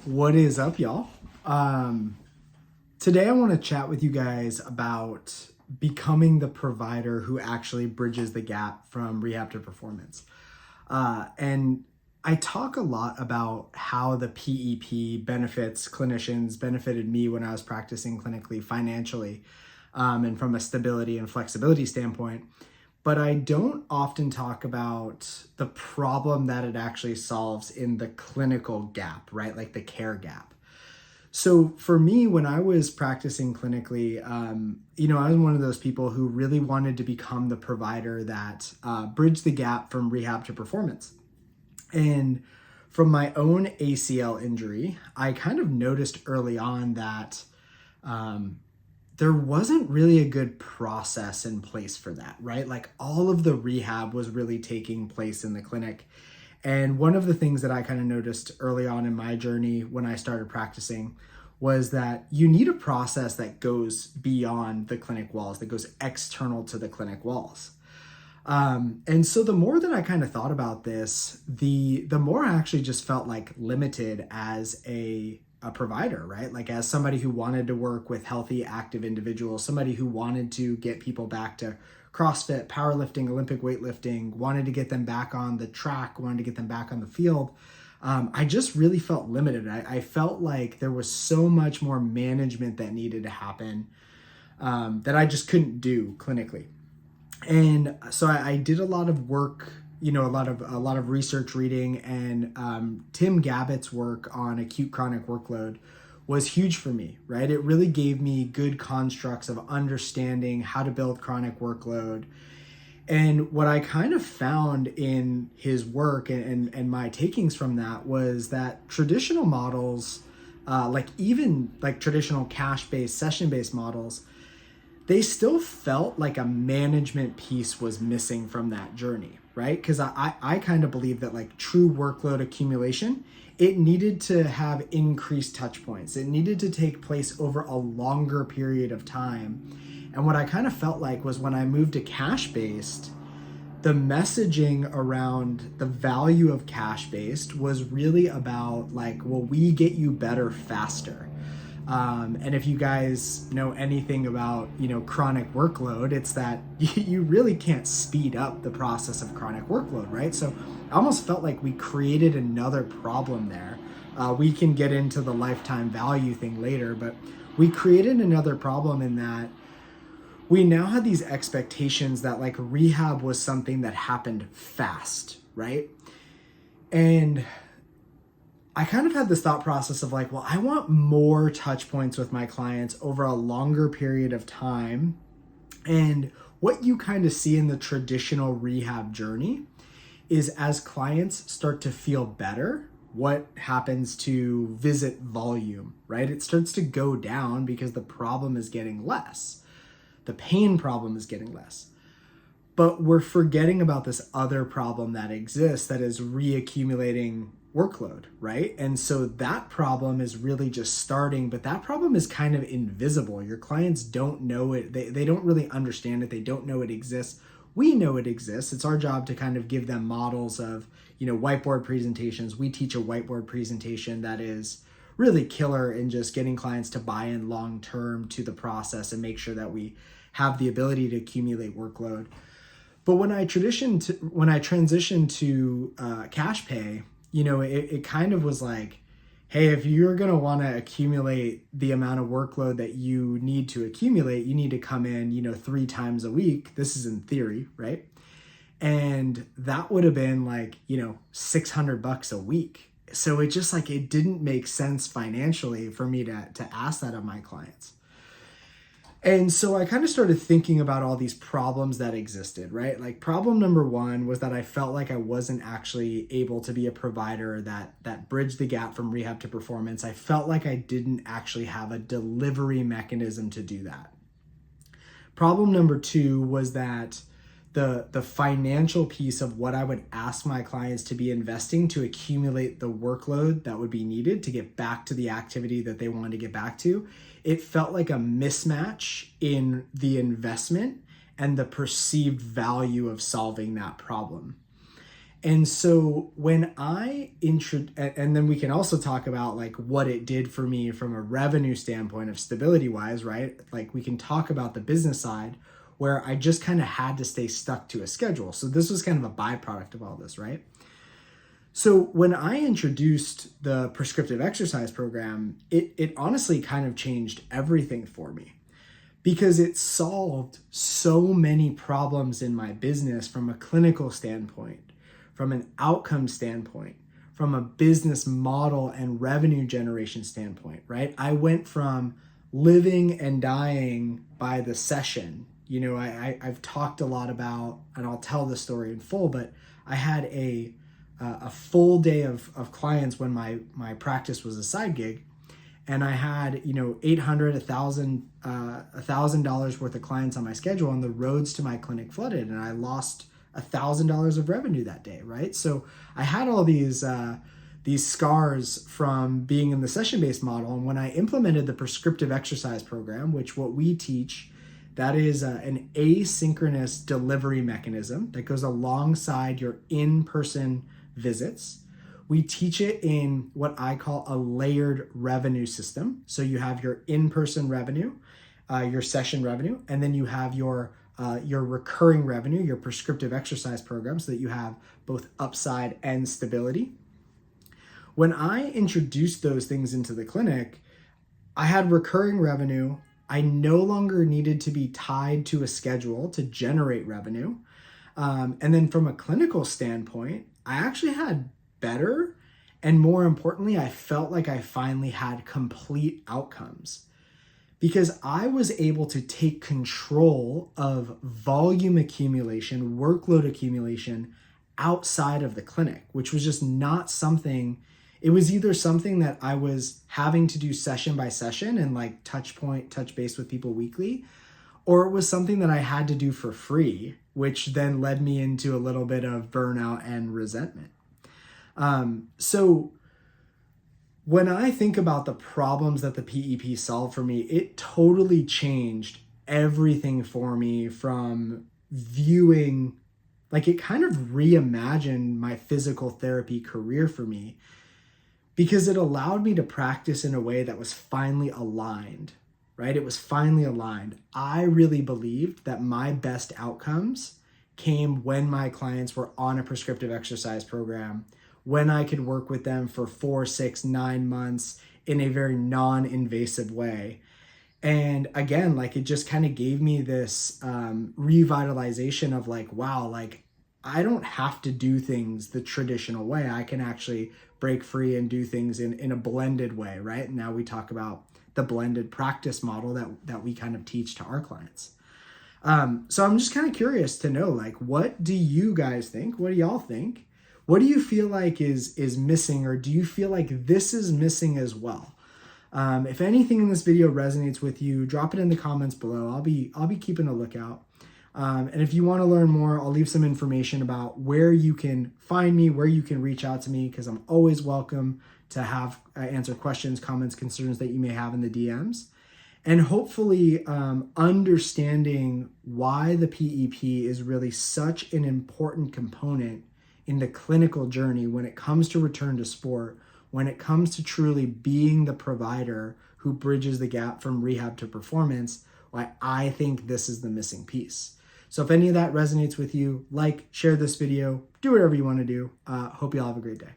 What is up, y'all? Today I want to chat with you guys about becoming the provider who actually bridges the gap from rehab to performance. And I talk a lot about how the PEP benefits clinicians, benefited me when I was practicing clinically financially, and from a stability and flexibility standpoint. But I don't often talk about the problem that it actually solves in the clinical gap, right? Like the care gap. So for me, when I was practicing clinically, I was one of those people who really wanted to become the provider that bridged the gap from rehab to performance. And from my own ACL injury, I kind of noticed early on that there wasn't really a good process in place for that, right? Like all of the rehab was really taking place in the clinic. And one of the things that I kind of noticed early on in my journey when I started practicing was that you need a process that goes beyond the clinic walls, that goes external to the clinic walls. And so the more that I kind of thought about this, the more I actually just felt like limited as a provider, right? Like as somebody who wanted to work with healthy, active individuals, somebody who wanted to get people back to CrossFit, powerlifting, Olympic weightlifting, wanted to get them back on the track, wanted to get them back on the field. I just really felt limited. I felt like there was so much more management that needed to happen that I just couldn't do clinically. And so I did a lot of work, a lot of research reading, and Tim Gabbett's work on acute chronic workload was huge for me, right? It really gave me good constructs of understanding how to build chronic workload. And what I kind of found in his work and my takings from that was that traditional models, even traditional cash-based, session-based models, they still felt like a management piece was missing from that journey, right? Because I kind of believe that like true workload accumulation, it needed to have increased touch points. It needed to take place over a longer period of time. And what I kind of felt like was when I moved to cash-based, the messaging around the value of cash-based was really about like, well, we get you better faster. And if you guys know anything about, chronic workload, it's that you really can't speed up the process of chronic workload, right? So I almost felt like we created another problem there. We can get into the lifetime value thing later, but we created another problem in that we now had these expectations that like rehab was something that happened fast, right? And I kind of had this thought process of like, well, I want more touch points with my clients over a longer period of time. And what you kind of see in the traditional rehab journey is as clients start to feel better, what happens to visit volume, right? It starts to go down because the problem is getting less. The pain problem is getting less. But we're forgetting about this other problem that exists that is reaccumulating workload, right? And so that problem is really just starting, but that problem is kind of invisible. Your clients don't know it. They don't really understand it. They don't know it exists. We know it exists. It's our job to kind of give them models of, whiteboard presentations. We teach a whiteboard presentation that is really killer in just getting clients to buy in long-term to the process and make sure that we have the ability to accumulate workload. But when I transitioned to cash pay, it kind of was like, hey, if you're going to want to accumulate the amount of workload that you need to accumulate, you need to come in, 3 times a week. This is in theory, right? And that would have been like, $600 a week. So it just like, it didn't make sense financially for me to ask that of my clients. And so I kind of started thinking about all these problems that existed, right? Like problem number one was that I felt like I wasn't actually able to be a provider that bridged the gap from rehab to performance. I felt like I didn't actually have a delivery mechanism to do that. Problem number two was that the financial piece of what I would ask my clients to be investing to accumulate the workload that would be needed to get back to the activity that they wanted to get back to, it felt like a mismatch in the investment and the perceived value of solving that problem. And so when and then we can also talk about like what it did for me from a revenue standpoint of stability wise, right? Like we can talk about the business side where I just kind of had to stay stuck to a schedule. So this was kind of a byproduct of all this, right? So when I introduced the prescriptive exercise program, it honestly kind of changed everything for me because it solved so many problems in my business from a clinical standpoint, from an outcome standpoint, from a business model and revenue generation standpoint, right? I went from living and dying by the session. You know, I've talked a lot about, and I'll tell the story in full, but I had a full day of clients when my practice was a side gig. And I had, you know, $800, $1,000 worth of clients on my schedule, and the roads to my clinic flooded, and I lost $1,000 of revenue that day, right? So I had all these scars from being in the session-based model. And when I implemented the prescriptive exercise program, which what we teach, that is an asynchronous delivery mechanism that goes alongside your in-person visits. We teach it in what I call a layered revenue system. So you have your in-person revenue, your session revenue, and then you have your recurring revenue, your prescriptive exercise program, so that you have both upside and stability. When I introduced those things into the clinic, I had recurring revenue. I no longer needed to be tied to a schedule to generate revenue. And then from a clinical standpoint, I actually had better, and more importantly, I felt like I finally had complete outcomes because I was able to take control of volume accumulation, workload accumulation outside of the clinic, which was just not something. It was either something that I was having to do session by session and like touch base with people weekly, or it was something that I had to do for free, which then led me into a little bit of burnout and resentment. So when I think about the problems that the PEP solved for me, it totally changed everything for me from viewing, like it kind of reimagined my physical therapy career for me because it allowed me to practice in a way that was finally aligned, right? It was finally aligned. I really believed that my best outcomes came when my clients were on a prescriptive exercise program, when I could work with them for 4, 6, 9 months in a very non-invasive way. And again, like it just kind of gave me this revitalization of like, wow, like I don't have to do things the traditional way. I can actually break free and do things in a blended way, right? And now we talk about the blended practice model that we kind of teach to our clients. So I'm just kind of curious to know, like, what do you guys think? What do y'all think? What do you feel like is missing, or do you feel like this is missing as well? If anything in this video resonates with you, drop it in the comments below. I'll be keeping a lookout. And if you want to learn more, I'll leave some information about where you can find me, where you can reach out to me, because I'm always welcome to have answer questions, comments, concerns that you may have in the DMs. And hopefully understanding why the PEP is really such an important component in the clinical journey when it comes to return to sport, when it comes to truly being the provider who bridges the gap from rehab to performance, why I think this is the missing piece. So if any of that resonates with you, like, share this video, do whatever you want to do. Hope you all have a great day.